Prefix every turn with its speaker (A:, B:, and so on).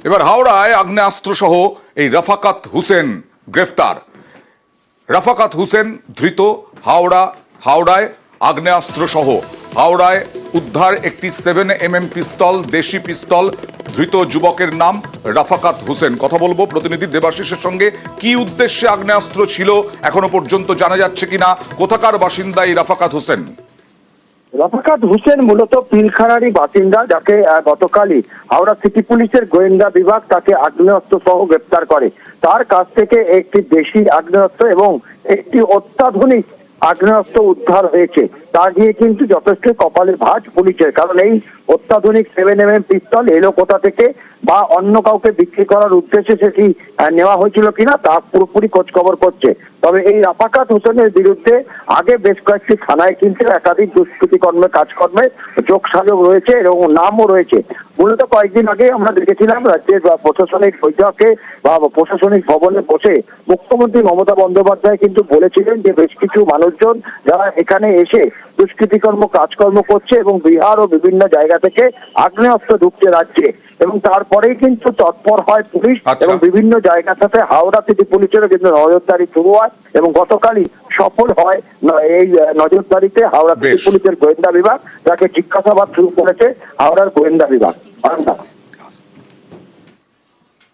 A: এবার হাওড়ায় আগ্নেয়াস্ত্র সহ এই রাফাকাত হোসেন গ্রেফতার। রাফাকাত হোসেন ধৃত। হাওড়ায় আগ্নেয়াস্ত্র সহ হাওড়ায় উদ্ধার একটি 7mm পিস্তল, দেশি পিস্তল। ধৃত যুবকের নাম রাফাকাত হোসেন। কথা বলবো প্রতিনিধি দেবাশিসের সঙ্গে। কি উদ্দেশ্যে আগ্নেয়াস্ত্র ছিল এখনো পর্যন্ত জানা যাচ্ছে কিনা? কোথাকার বাসিন্দা এই রাফাকাত হোসেন?
B: রাফাকাত হোসেন মূলত পিলখানারই বাসিন্দা, যাকে গতকালই হাওড়া সিটি পুলিশের গোয়েন্দা বিভাগ তাকে আগ্নেয়াস্ত্র সহ গ্রেপ্তার করে। তার কাছ থেকে একটি দেশি আগ্নেয়াস্ত্র এবং একটি অত্যাধুনিক আগ্নেয়াস্ত্র উদ্ধার হয়েছে। তা দিয়ে কিন্তু যথেষ্ট কপালে ভাঁজ পুলিশের, কারণ এই অত্যাধুনিক 7mm পিস্তল এলো কোথা থেকে বা অন্য কাউকে বিক্রি করার উদ্দেশ্যে সেটি নেওয়া হয়েছিল কিনা তা পুরোপুরি খোঁজ খবর করছে। তবে এই রাফাকাত হোসেনের বিরুদ্ধে আগে বেশ কয়েকটি থানায় কিন্তু একাধিক দুষ্কৃতি কাজকর্মে যোগসাযোগ রয়েছে এবং নামও রয়েছে। মূলত কয়েকদিন আগে আমরা দেখেছিলাম রাজ্যের প্রশাসনিক বৈঠকে বা প্রশাসনিক ভবনে বসে মুখ্যমন্ত্রী মমতা বন্দ্যোপাধ্যায় কিন্তু বলেছিলেন যে বেশ কিছু মানুষজন যারা এখানে এসে দুষ্কৃতিকর্ম কাজকর্ম করছে এবং বিহার ও বিভিন্ন জায়গা থেকে আগ্নেয়াস্ত্র ঢুকছে রাজ্যে, এবং তারপরেই কিন্তু তৎপর হয় পুলিশ এবং বিভিন্ন জায়গা থেকে হাওড়া সিটি পুলিশেরও কিন্তু নজরদারি শুরু হয় এবং গতকালই সফল হয় এই নজরদারিতে হাওড়া সিটি পুলিশের গোয়েন্দা বিভাগ, যাকে জিজ্ঞাসাবাদ শুরু করেছে হাওড়ার গোয়েন্দা বিভাগ।